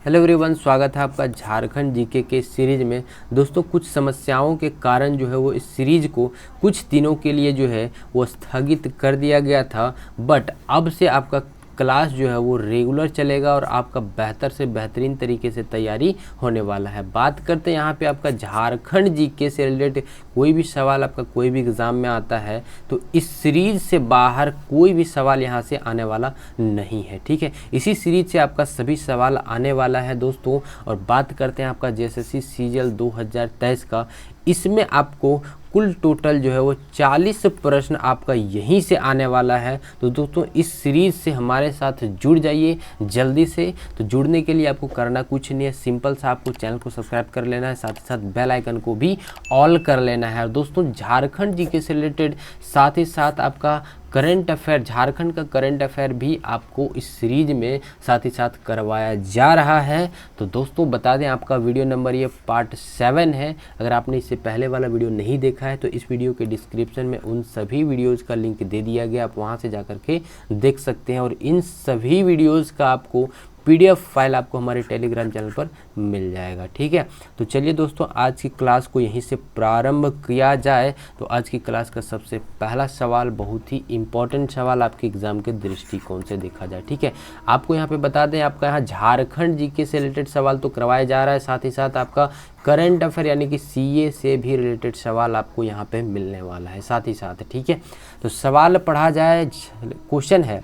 Hello everyone, स्वागत है आपका झारखंड जीके के सीरीज में। दोस्तों, कुछ समस्याओं के कारण जो है वो इस सीरीज को कुछ दिनों के लिए जो है वो स्थगित कर दिया गया था, बट अब से आपका क्लास जो है वो रेगुलर चलेगा और आपका बेहतर से बेहतरीन तरीके से तैयारी होने वाला है। बात करते हैं यहाँ पे आपका झारखंड जीके से रिलेटेड कोई भी सवाल आपका कोई भी एग्ज़ाम में आता है तो इस सीरीज से बाहर कोई भी सवाल यहाँ से आने वाला नहीं है। ठीक है, इसी सीरीज से आपका सभी सवाल आने वाला है दोस्तों। और बात करते हैं आपका जेएसएससी सीजीएल 2023 का, इसमें आपको कुल टोटल जो है वो 40 प्रश्न आपका यहीं से आने वाला है। तो दोस्तों, इस सीरीज से हमारे साथ जुड़ जाइए जल्दी से। तो जुड़ने के लिए आपको करना कुछ नहीं है, सिंपल सा आपको चैनल को सब्सक्राइब कर लेना है, साथ ही साथ बेल आइकन को भी ऑल कर लेना है। और दोस्तों, झारखंड जीके से रिलेटेड साथ ही साथ आपका करंट अफेयर, झारखंड का करंट अफेयर भी आपको इस सीरीज में साथ ही साथ करवाया जा रहा है। तो दोस्तों बता दें, आपका वीडियो नंबर ये पार्ट 7 है। अगर आपने इससे पहले वाला वीडियो नहीं देखा है तो इस वीडियो के डिस्क्रिप्शन में उन सभी वीडियोज़ का लिंक दे दिया गया, आप वहाँ से जा कर के देख सकते हैं। और इन सभी वीडियोज़ का आपको पीडीएफ फाइल आपको हमारे टेलीग्राम चैनल पर मिल जाएगा। ठीक है, तो चलिए दोस्तों, आज की क्लास को यहीं से प्रारंभ किया जाए। तो आज की क्लास का सबसे पहला सवाल बहुत ही इम्पोर्टेंट सवाल आपके एग्जाम के दृष्टिकोण से देखा जाए। ठीक है, आपको यहाँ पे बता दें, आपका यहाँ झारखंड जीके से रिलेटेड सवाल तो करवाया जा रहा है, साथ ही साथ आपका करंट अफेयर यानी कि सीए से भी रिलेटेड सवाल आपको यहाँ पे मिलने वाला है साथ ही साथ। ठीक है, तो सवाल पढ़ा जाए। क्वेश्चन है,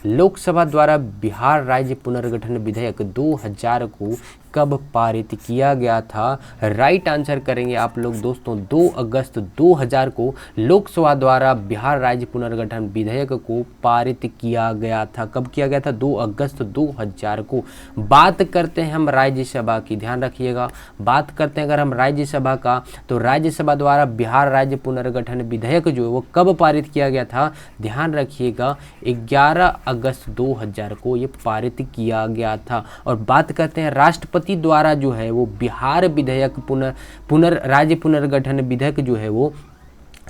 लोकसभा द्वारा बिहार राज्य पुनर्गठन विधेयक 2000 को कब पारित किया गया था? राइट आंसर करेंगे आप लोग दोस्तों। 2 अगस्त 2000 को लोकसभा द्वारा बिहार राज्य पुनर्गठन विधेयक को पारित किया गया था। कब किया गया था? 2 अगस्त 2000 को। बात करते हैं हम राज्यसभा की, ध्यान रखिएगा। बात करते हैं अगर हम राज्यसभा का, तो राज्यसभा द्वारा बिहार राज्य पुनर्गठन विधेयक जो है वो कब पारित किया गया था? ध्यान रखिएगा, 11 अगस्त 2000 को ये पारित किया गया था। और बात करते हैं राष्ट्रपति द्वारा जो है वो बिहार विधेयक राज्य पुनर्गठन विधेयक जो है वो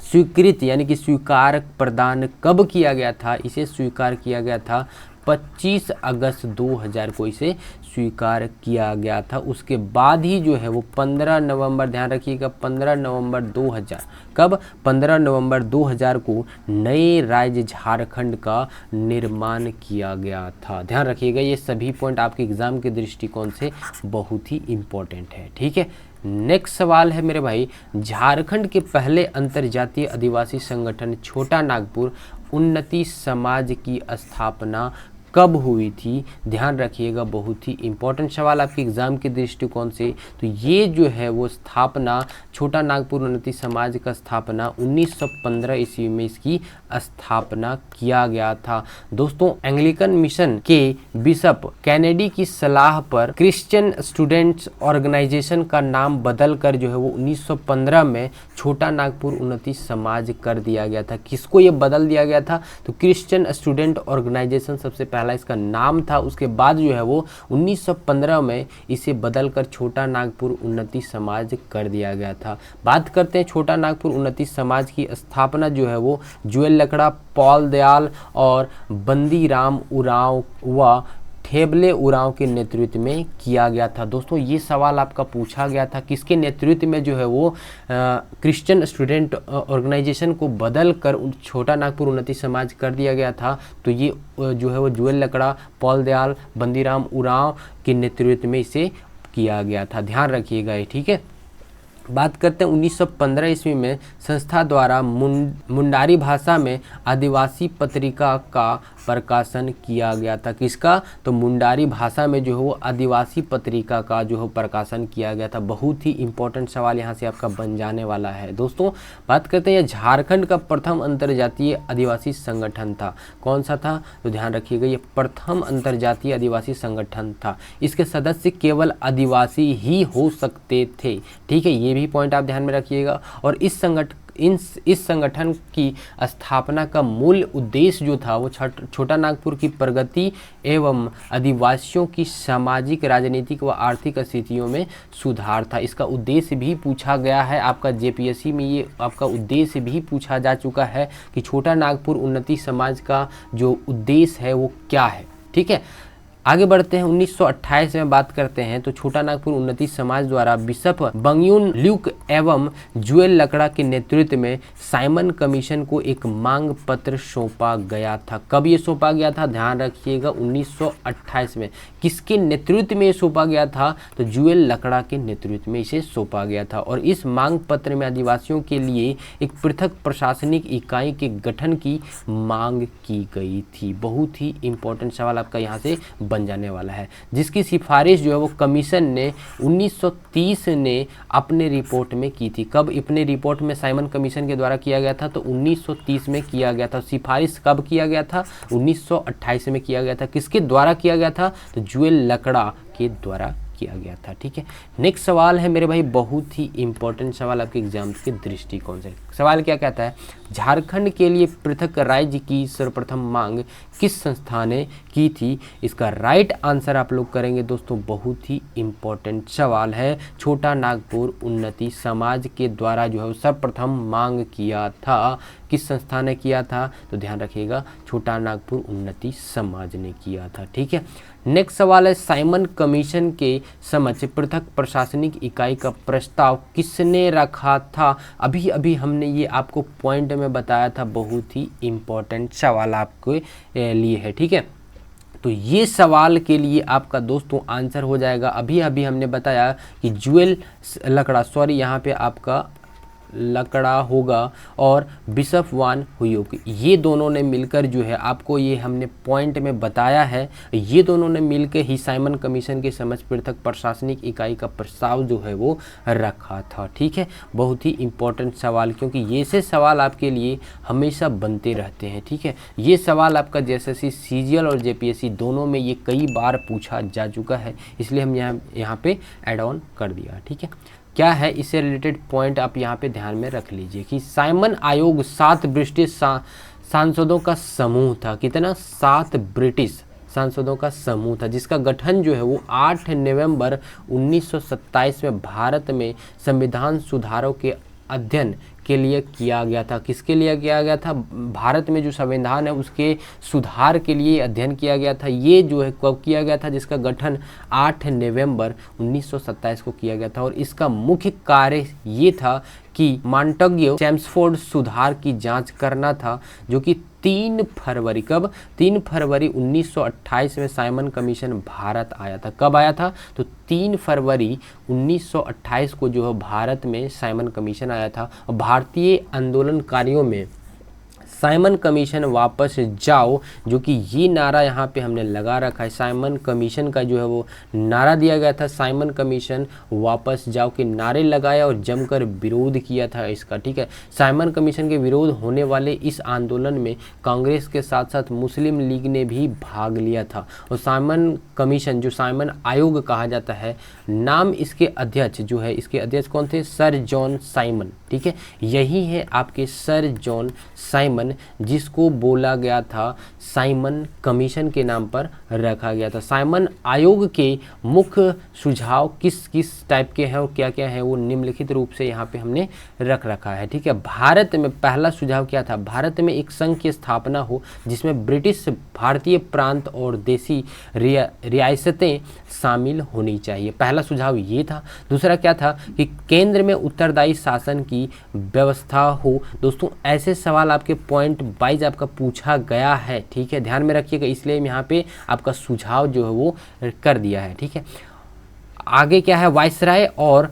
स्वीकृत यानी कि स्वीकार प्रदान कब किया गया था? इसे स्वीकार किया गया था 25 अगस्त 2000 को इसे स्वीकार किया गया था। उसके बाद ही जो है वो 15 नवंबर, ध्यान रखिएगा, 15 नवंबर 2000, कब? 15 नवंबर 2000 को नए राज्य झारखंड का निर्माण किया गया था। ध्यान रखिएगा, ये सभी पॉइंट आपके एग्जाम के दृष्टिकोण से बहुत ही इम्पोर्टेंट है। ठीक है, नेक्स्ट सवाल है मेरे भाई, झारखंड के पहले अंतर्जातीय आदिवासी संगठन छोटा नागपुर उन्नति समाज की स्थापना कब हुई थी? ध्यान रखिएगा, बहुत ही इंपॉर्टेंट सवाल आपके एग्जाम के दृष्टिकोण से। तो ये जो है वो स्थापना, छोटा नागपुर उन्नति समाज का स्थापना 1915 ईस्वी में इसकी स्थापना किया गया था। दोस्तों, एंग्लिकन मिशन के बिशप कैनेडी की सलाह पर क्रिश्चियन स्टूडेंट्स ऑर्गेनाइजेशन का नाम बदल कर जो है वो 1915 में छोटा नागपुर उन्नति समाज कर दिया गया था। किसको ये बदल दिया गया था? तो क्रिश्चियन स्टूडेंट ऑर्गेनाइजेशन सबसे पहला इसका नाम था। उसके बाद जो है वो 1915 में इसे बदलकर छोटा नागपुर उन्नति समाज कर दिया गया था। बात करते हैं छोटा नागपुर उन्नति समाज की स्थापना जो है वो जुएल लकड़ा, पॉल दयाल और बंदीराम उरांव व ठेबले उरांव के नेतृत्व में किया गया था। दोस्तों, ये सवाल आपका पूछा गया था, किसके नेतृत्व में जो है वो क्रिश्चियन स्टूडेंट ऑर्गेनाइजेशन को बदल कर छोटा नागपुर उन्नति समाज कर दिया गया था? तो ये जो है वो जुएल लकड़ा, पॉल दयाल, बंदीराम उरांव के नेतृत्व में इसे किया गया था। ध्यान रखिएगा ये। ठीक है, बात करते हैं 1915 ईस्वी में संस्था द्वारा मुंडारी भाषा में आदिवासी पत्रिका का प्रकाशन किया गया था। किसका? तो मुंडारी भाषा में जो है वो आदिवासी पत्रिका का जो है प्रकाशन किया गया था। बहुत ही इंपॉर्टेंट सवाल यहाँ से आपका बन जाने वाला है। दोस्तों, बात करते हैं झारखंड का प्रथम अंतर्जातीय आदिवासी संगठन था, कौन सा था? तो ध्यान रखिएगा, ये प्रथम अंतर्जातीय आदिवासी संगठन था। इसके सदस्य केवल आदिवासी ही हो सकते थे। ठीक है, ये भी पॉइंट आप ध्यान में रखिएगा। और इस संगठन की स्थापना का मूल उद्देश्य जो था वो छोटा नागपुर की प्रगति एवं आदिवासियों की सामाजिक, राजनीतिक व आर्थिक स्थितियों में सुधार था। इसका उद्देश्य भी पूछा गया है आपका जेपीएससी में, ये आपका उद्देश्य भी पूछा जा चुका है कि छोटा नागपुर उन्नति समाज का जो उद्देश्य है वो क्या है। ठीक है, आगे बढ़ते हैं 1928 में बात करते हैं तो छोटा नागपुर उन्नति समाज द्वारा बिशप बंगयुन ल्यूक एवं जुएल लकड़ा के नेतृत्व में साइमन कमीशन को एक मांग पत्र सौंपा गया था। कब ये सौंपा गया था, ध्यान रखिएगा 1928 में। किसके नेतृत्व में ये सौंपा गया था, तो जुएल लकड़ा के नेतृत्व में इसे सौंपा गया था। और इस मांग पत्र में आदिवासियों के लिए एक पृथक प्रशासनिक इकाई के गठन की मांग की गई थी। बहुत ही इंपॉर्टेंट सवाल आपका यहाँ से बन जाने वाला है, जिसकी सिफारिश जो है वो कमीशन ने 1930 ने अपने रिपोर्ट में की थी। कब अपने रिपोर्ट में साइमन कमीशन के द्वारा किया गया था, तो 1930 में किया गया था। सिफारिश कब किया गया था, 1928 में किया गया था। किसके द्वारा किया गया था, तो जुएल लकड़ा के द्वारा किया गया था। ठीक है, नेक्स्ट सवाल है मेरे भाई, बहुत ही इंपॉर्टेंट सवाल आपके एग्जाम के दृष्टिकोण से। सवाल क्या कहता है, झारखंड के लिए पृथक राज्य की सर्वप्रथम मांग किस संस्था ने की थी। इसका राइट आंसर आप लोग करेंगे दोस्तों, बहुत ही इंपॉर्टेंट सवाल है। छोटा नागपुर उन्नति समाज के द्वारा जो है सर्वप्रथम मांग किया था। किस संस्था ने किया था, तो ध्यान रखिएगा छोटा नागपुर उन्नति समाज ने किया था। ठीक है, नेक्स्ट सवाल है, साइमन कमीशन के समक्ष पृथक प्रशासनिक इकाई का प्रस्ताव किसने रखा था। अभी अभी हमने ये आपको पॉइंट में बताया था, बहुत ही इंपॉर्टेंट सवाल आपके लिए है। ठीक है, तो ये सवाल के लिए आपका दोस्तों आंसर हो जाएगा, अभी अभी हमने बताया कि जुएल लकड़ा, सॉरी यहाँ पे आपका लकड़ा होगा और बिशप वान हुयोक, ये दोनों ने मिलकर जो है आपको ये हमने पॉइंट में बताया है, ये दोनों ने मिलकर ही साइमन कमीशन के समक्ष पृथक प्रशासनिक इकाई का प्रस्ताव जो है वो रखा था। ठीक है, बहुत ही इंपॉर्टेंट सवाल, क्योंकि ये से सवाल आपके लिए हमेशा बनते रहते हैं। ठीक है, ये सवाल आपका जैसे सीजीएल और जेपीएससी दोनों में ये कई बार पूछा जा चुका है, इसलिए हम यहाँ पे ऐड ऑन कर दिया। ठीक है, क्या है इससे रिलेटेड पॉइंट आप यहाँ पे ध्यान में रख लीजिए कि साइमन आयोग 7 ब्रिटिश सांसदों का समूह था। कितना, 7 ब्रिटिश सांसदों का समूह था, जिसका गठन जो है वो 8 नवंबर 1927 में भारत में संविधान सुधारों के अध्ययन के लिए किया गया था। किसके लिए किया गया था, भारत में जो संविधान है उसके सुधार के लिए अध्ययन किया गया था। ये जो है कब किया गया था, जिसका गठन 8 नवंबर 1927 को किया गया था। और इसका मुख्य कार्य ये था कि मॉन्टेग्यू चैम्सफोर्ड सुधार की जांच करना था, जो कि 3 फरवरी, कब, 3 फरवरी 1928 में साइमन कमीशन भारत आया था। कब आया था, तो 3 फरवरी 1928 को जो है भारत में साइमन कमीशन आया था। और भारतीय आंदोलनकारियों में साइमन कमीशन वापस जाओ, जो कि ये नारा यहाँ पे हमने लगा रखा है। साइमन कमीशन का जो है वो नारा दिया गया था, साइमन कमीशन वापस जाओ के नारे लगाया और जमकर विरोध किया था इसका। ठीक है, साइमन कमीशन के विरोध होने वाले इस आंदोलन में कांग्रेस के साथ साथ मुस्लिम लीग ने भी भाग लिया था। और साइमन कमीशन, जो साइमन आयोग कहा जाता है, नाम इसके अध्यक्ष जो है, इसके अध्यक्ष कौन थे, सर जॉन साइमन। ठीक है, यही है आपके सर जॉन साइमन, जिसको बोला गया था साइमन कमीशन के नाम पर रखा गया था। साइमन आयोग के मुख्य सुझाव किस किस टाइप के हैं और क्या क्या है वो निम्नलिखित रूप से यहाँ पे हमने रख रखा है। ठीक है, भारत में पहला सुझाव क्या था, भारत में एक संघ की स्थापना हो जिसमें ब्रिटिश, भारतीय प्रांत और देसी रियासतें शामिल होनी चाहिए। पहला सुझाव ये था। दूसरा क्या था कि केंद्र में उत्तरदायी शासन की व्यवस्था हो। दोस्तों ऐसे सवाल आपके पॉइंट वाइज आपका पूछा गया है। ठीक है, ध्यान में रखिएगा, इसलिए यहाँ पे आपका सुझाव जो है वो कर दिया है। ठीक है, आगे क्या है, वायसराय और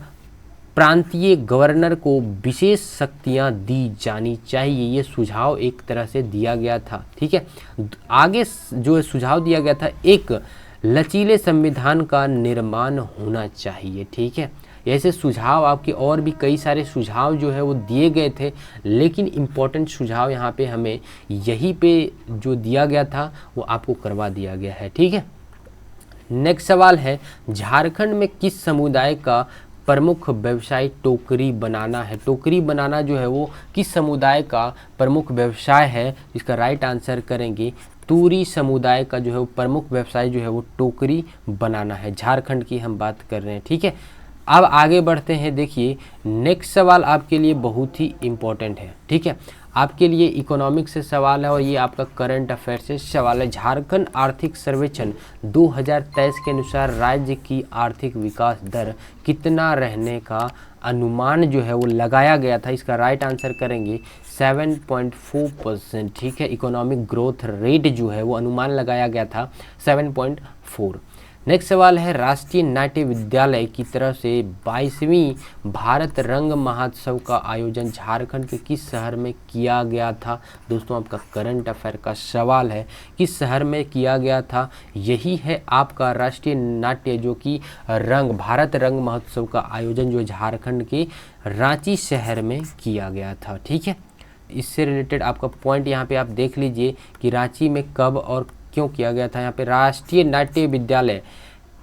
प्रांतीय गवर्नर को विशेष शक्तियां दी जानी चाहिए, ये सुझाव एक तरह से दिया गया था। ठीक है, आगे जो सुझाव दिया गया था, एक लचीले संविधान का निर्माण होना चाहिए। ठीक है, ऐसे सुझाव आपके और भी कई सारे सुझाव जो है वो दिए गए थे, लेकिन इम्पोर्टेंट सुझाव यहाँ पे हमें यहीं पे जो दिया गया था वो आपको करवा दिया गया है। ठीक है, नेक्स्ट सवाल है, झारखंड में किस समुदाय का प्रमुख व्यवसाय टोकरी बनाना है। टोकरी बनाना जो है वो किस समुदाय का प्रमुख व्यवसाय है, इसका राइट आंसर करेंगे तूरी समुदाय का जो है वो प्रमुख व्यवसाय जो है वो टोकरी बनाना है। झारखंड की हम बात कर रहे हैं। ठीक है, अब आगे बढ़ते हैं। देखिए नेक्स्ट सवाल आपके लिए बहुत ही इम्पोर्टेंट है। ठीक है, आपके लिए इकोनॉमिक्स से सवाल है और ये आपका करंट अफेयर से सवाल है। झारखंड आर्थिक सर्वेक्षण 2023 के अनुसार राज्य की आर्थिक विकास दर कितना रहने का अनुमान जो है वो लगाया गया था। इसका राइट आंसर करेंगे 7.4%। ठीक है, इकोनॉमिक ग्रोथ रेट जो है वो अनुमान लगाया गया था 7.4। नेक्स्ट सवाल है, राष्ट्रीय नाट्य विद्यालय की तरफ से 22वीं भारत रंग महोत्सव का आयोजन झारखंड के किस शहर में किया गया था। दोस्तों आपका करंट अफेयर का सवाल है, किस शहर में किया गया था। यही है आपका राष्ट्रीय नाट्य जो कि भारत रंग महोत्सव का आयोजन जो झारखंड के रांची शहर में किया गया था। ठीक है, इससे रिलेटेड आपका पॉइंट यहाँ पे आप देख लीजिए कि रांची में कब और क्यों किया गया था। यहाँ पे राष्ट्रीय नाट्य विद्यालय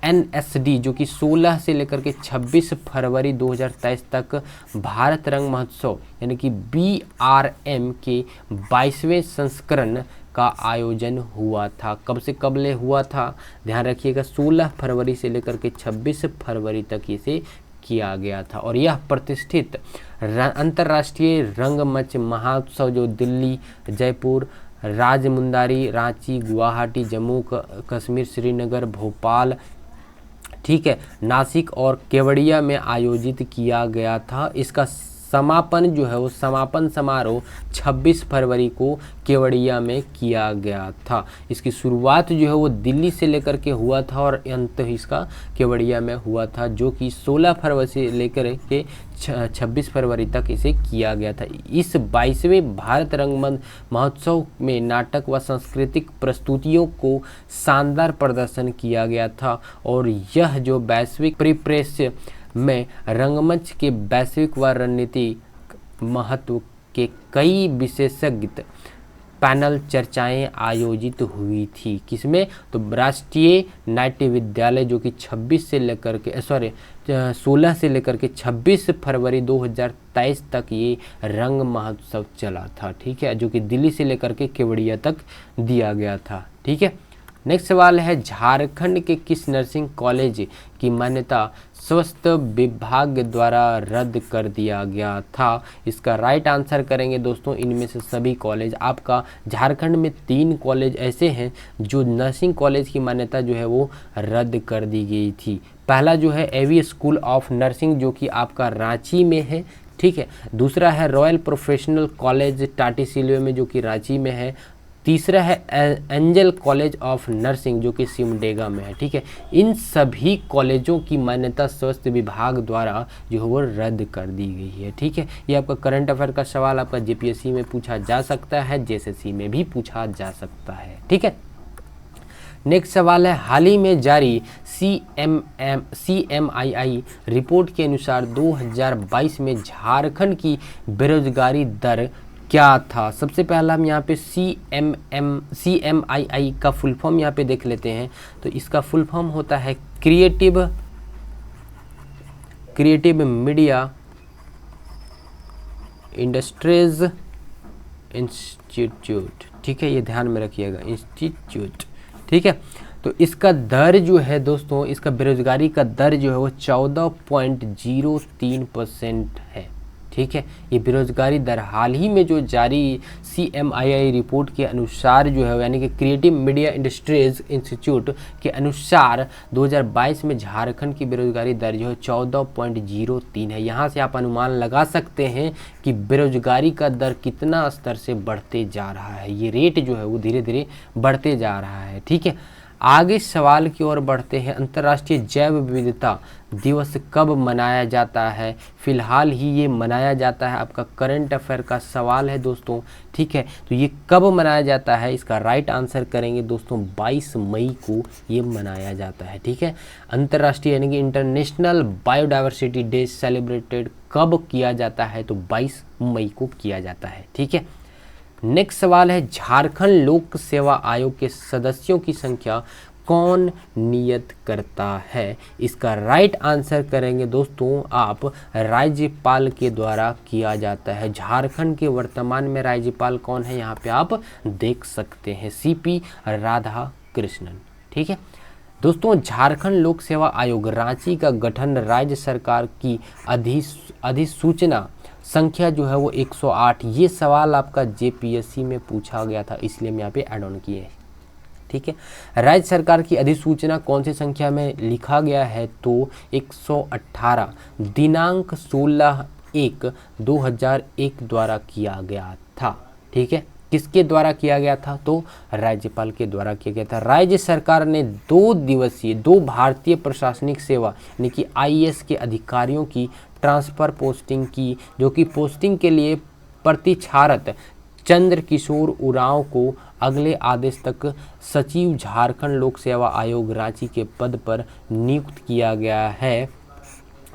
NSD जो कि 16 से लेकर के 26 फरवरी 2023 तक भारत रंग महोत्सव यानी कि BRM के 22वें संस्करण का आयोजन हुआ था। कब से कब ले हुआ था, ध्यान रखिएगा, 16 फरवरी से लेकर के 26 फरवरी तक इसे किया गया था। और यह प्रतिष्ठित अंतर्राष्ट्रीय रंगमंच महोत्सव जो दिल्ली, जयपुर, राजमुंदारी, रांची, गुवाहाटी, जम्मू कश्मीर, श्रीनगर, भोपाल, ठीक है, नासिक और केवड़िया में आयोजित किया गया था। इसका समापन जो है वो समापन समारोह 26 फरवरी को केवड़िया में किया गया था। इसकी शुरुआत जो है वो दिल्ली से लेकर के हुआ था और अंत इसका केवड़िया में हुआ था, जो कि 16 फरवरी से लेकर के 26 फरवरी तक इसे किया गया था। इस 22वें भारत रंगमंच महोत्सव में नाटक व सांस्कृतिक प्रस्तुतियों को शानदार प्रदर्शन किया गया था और यह जो वैश्विक परिप्रेक्ष्य में रंगमंच के वैश्विक व रणनीतिक महत्व के कई विशेषज्ञ पैनल चर्चाएं आयोजित हुई थी। किसमें, तो राष्ट्रीय नाट्य विद्यालय जो कि 16 से लेकर के 26 फरवरी 2023 तक ये रंग महोत्सव चला था। ठीक है, जो कि दिल्ली से लेकर के केवड़िया तक दिया गया था। ठीक है, नेक्स्ट सवाल है, झारखंड के किस नर्सिंग कॉलेज की मान्यता स्वास्थ्य विभाग द्वारा रद्द कर दिया गया था। इसका राइट आंसर करेंगे दोस्तों इनमें से सभी कॉलेज। आपका झारखंड में 3 कॉलेज ऐसे हैं जो नर्सिंग कॉलेज की मान्यता जो है वो रद्द कर दी गई थी। पहला जो है एवी स्कूल ऑफ नर्सिंग जो कि आपका रांची में है। ठीक है, दूसरा है रॉयल प्रोफेशनल कॉलेज टाटीसिलवे में जो कि रांची में है। तीसरा है एंजल कॉलेज ऑफ नर्सिंग जो कि सिमडेगा में है। ठीक है, इन सभी कॉलेजों की मान्यता स्वास्थ्य विभाग द्वारा जो है वो रद्द कर दी गई है। ठीक है, ये आपका करंट अफेयर का सवाल आपका जीपीएससी में पूछा जा सकता है, जेएसएससी में भी पूछा जा सकता है। ठीक है, नेक्स्ट सवाल है, हाल ही में जारी CMII रिपोर्ट के अनुसार 2022 में झारखंड की बेरोजगारी दर क्या था। सबसे पहला हम यहाँ पे CMII का फुल फॉर्म यहाँ पे देख लेते हैं। तो इसका फुल फॉर्म होता है क्रिएटिव मीडिया इंडस्ट्रीज इंस्टीट्यूट। ठीक है, ये ध्यान में रखिएगा, इंस्टीट्यूट। ठीक है, तो इसका दर जो है दोस्तों, इसका बेरोजगारी का दर जो है वो 14.03% है। ठीक है, ये बेरोजगारी दर हाल ही में जो जारी CMII रिपोर्ट के अनुसार जो है, यानी कि क्रिएटिव मीडिया इंडस्ट्रीज इंस्टीट्यूट के अनुसार 2022 में झारखंड की बेरोजगारी दर जो है 14.03 है। यहाँ से आप अनुमान लगा सकते हैं कि बेरोजगारी का दर कितना स्तर से बढ़ते जा रहा है। ये रेट जो है वो धीरे धीरे बढ़ते जा रहा है। ठीक है, आगे सवाल की ओर बढ़ते हैं। अंतर्राष्ट्रीय जैव विविधता दिवस कब मनाया जाता है। फिलहाल ही ये मनाया जाता है। आपका करंट अफेयर का सवाल है दोस्तों। ठीक है, तो ये कब मनाया जाता है, इसका राइट आंसर करेंगे दोस्तों 22 मई को ये मनाया जाता है। ठीक है, अंतर्राष्ट्रीय यानी कि इंटरनेशनल बायोडाइवर्सिटी डे सेलिब्रेटेड कब किया जाता है, तो 22 मई को किया जाता है। ठीक है, नेक्स्ट सवाल है, झारखंड लोक सेवा आयोग के सदस्यों की संख्या कौन नियत करता है। इसका राइट आंसर करेंगे दोस्तों आप, राज्यपाल के द्वारा किया जाता है। झारखंड के वर्तमान में राज्यपाल कौन है, यहाँ पे आप देख सकते हैं, CP राधाकृष्णन। ठीक है दोस्तों, झारखंड लोक सेवा आयोग रांची का गठन राज्य सरकार की अधिसूचना संख्या जो है वो 108। ये सवाल आपका जेपीएससी में पूछा गया था, इसलिए मैं यहाँ पे ऐड ऑन किए हैं। ठीक है, राज्य सरकार की अधिसूचना कौन सी संख्या में लिखा गया है, तो 118 दिनांक 16/1/2001 द्वारा किया गया था। ठीक है, किसके द्वारा किया गया था, तो राज्यपाल के द्वारा किया गया था। राज्य सरकार ने 2 दिवसीय 2 भारतीय प्रशासनिक सेवा यानी कि आईएएस के अधिकारियों की ट्रांसफ़र पोस्टिंग की, जो कि पोस्टिंग के लिए प्रतिक्षारत चंद्र किशोर उरांव को अगले आदेश तक सचिव झारखंड लोक सेवा आयोग रांची के पद पर नियुक्त किया गया है।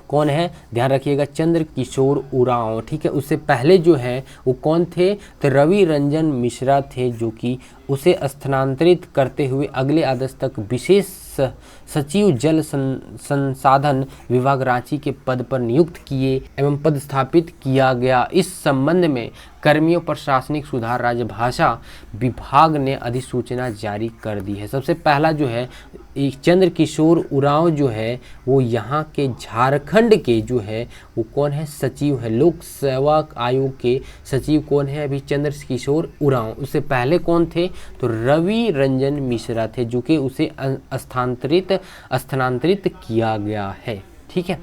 कौन है, ध्यान रखिएगा, चंद्र किशोर उरांव। ठीक है, उससे पहले जो है वो कौन थे, तो रवि रंजन मिश्रा थे, जो कि उसे स्थानांतरित करते हुए अगले आदेश तक विशेष सचिव जल संसाधन विभाग रांची के पद पर नियुक्त किए एवं पदस्थापित किया गया। इस संबंध में कर्मियों प्रशासनिक सुधार राजभाषा विभाग ने अधिसूचना जारी कर दी है। सबसे पहला जो है चंद्र किशोर उरांव जो है वो यहाँ के झारखंड के जो है वो कौन है, सचिव है, लोक सेवा आयोग के सचिव कौन है अभी, चंद्र किशोर उरांव। उससे पहले कौन थे, तो रवि रंजन मिश्रा थे, जो कि उसे स्थानांतरित किया गया है। ठीक है,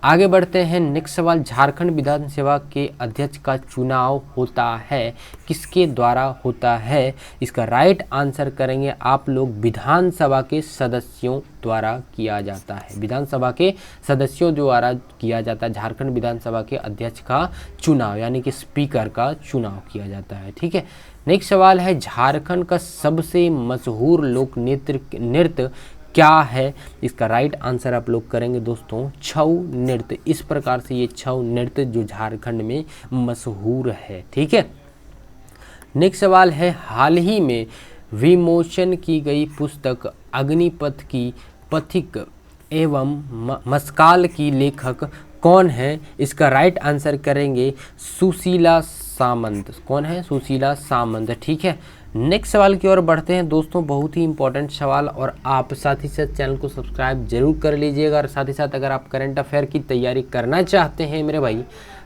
आगे बढ़ते हैं। नेक्स्ट सवाल, झारखंड विधानसभा के अध्यक्ष का चुनाव होता है, किसके द्वारा होता है, इसका राइट आंसर करेंगे आप लोग, विधानसभा के सदस्यों द्वारा किया जाता है। विधानसभा के सदस्यों द्वारा किया जाता है झारखंड विधानसभा के अध्यक्ष का चुनाव, यानी कि स्पीकर का चुनाव किया जाता है। ठीक है, नेक्स्ट सवाल है, झारखंड का सबसे मशहूर लोक नृत्य क्या है, इसका राइट आंसर आप लोग करेंगे दोस्तों, छऊ नृत्य। इस प्रकार से ये छऊ नृत्य जो झारखंड में मशहूर है। ठीक है, नेक्स्ट सवाल है, हाल ही में विमोचन की गई पुस्तक अग्निपथ की पथिक एवं मस्काल की लेखक कौन है, इसका राइट आंसर करेंगे सुशीला सामंत। कौन है, सुशीला सामंत। ठीक है, नेक्स्ट सवाल की ओर बढ़ते हैं दोस्तों, बहुत ही इंपॉर्टेंट सवाल, और आप साथ ही साथ चैनल को सब्सक्राइब जरूर कर लीजिएगा। और साथ ही साथ अगर आप करंट अफेयर की तैयारी करना चाहते हैं मेरे भाई,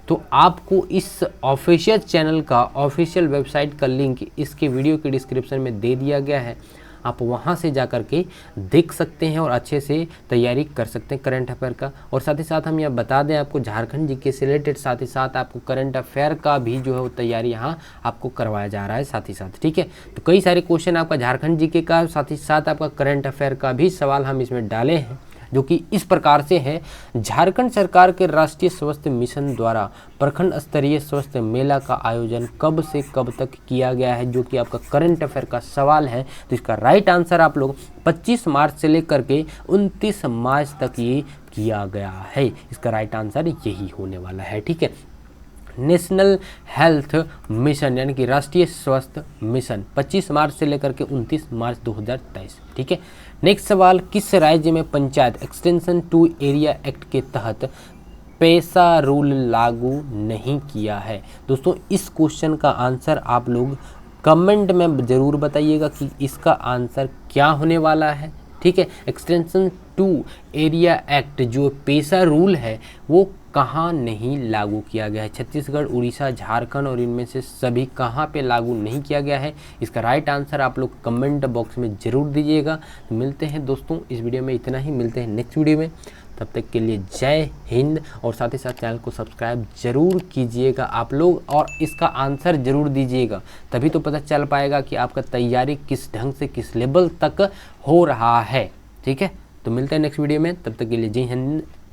तो आपको इस ऑफिशियल चैनल का ऑफिशियल वेबसाइट का लिंक इसके वीडियो के डिस्क्रिप्शन में दे दिया गया है, आप वहां से जा कर के देख सकते हैं और अच्छे से तैयारी कर सकते हैं करंट अफेयर का। और साथ ही साथ हम यह बता दें आपको, झारखंड जीके से रिलेटेड साथ ही साथ आपको करंट अफेयर का भी जो है वो तैयारी यहाँ आपको करवाया जा रहा है साथ ही साथ। ठीक है, तो कई सारे क्वेश्चन आपका झारखंड जीके का, साथ ही साथ आपका करंट अफेयर का भी सवाल हम इसमें डाले हैं, जो कि इस प्रकार से है। झारखंड सरकार के राष्ट्रीय स्वास्थ्य मिशन द्वारा प्रखंड स्तरीय स्वास्थ्य मेला का आयोजन कब से कब तक किया गया है, जो कि आपका करंट अफेयर का सवाल है। तो इसका राइट आंसर आप लोग 25 मार्च से लेकर के 29 मार्च तक ये किया गया है। इसका राइट आंसर यही होने वाला है। ठीक है, नेशनल हेल्थ मिशन यानी कि राष्ट्रीय स्वास्थ्य मिशन 25 मार्च से लेकर के 29 मार्च 2023। ठीक है, नेक्स्ट सवाल, किस राज्य में panchayat extension to area act के तहत पैसा रूल लागू नहीं किया है। दोस्तों इस क्वेश्चन का आंसर आप लोग कमेंट में ज़रूर बताइएगा कि इसका आंसर क्या होने वाला है। ठीक है, एक्सटेंशन टू एरिया एक्ट जो पैसा रूल है वो कहाँ नहीं लागू किया गया है, छत्तीसगढ़, उड़ीसा, झारखंड और इनमें से सभी कहाँ पे लागू नहीं किया गया है। इसका राइट आंसर आप लोग कमेंट बॉक्स में ज़रूर दीजिएगा। तो मिलते हैं दोस्तों इस वीडियो में इतना ही, मिलते हैं नेक्स्ट वीडियो में, तब तक के लिए जय हिंद। और साथ ही साथ चैनल को सब्सक्राइब जरूर कीजिएगा आप लोग, और इसका आंसर जरूर दीजिएगा, तभी तो पता चल पाएगा कि आपका तैयारी किस ढंग से किस लेवल तक हो रहा है। ठीक है, तो मिलते हैं नेक्स्ट वीडियो में, तब तक के लिए जय हिंद।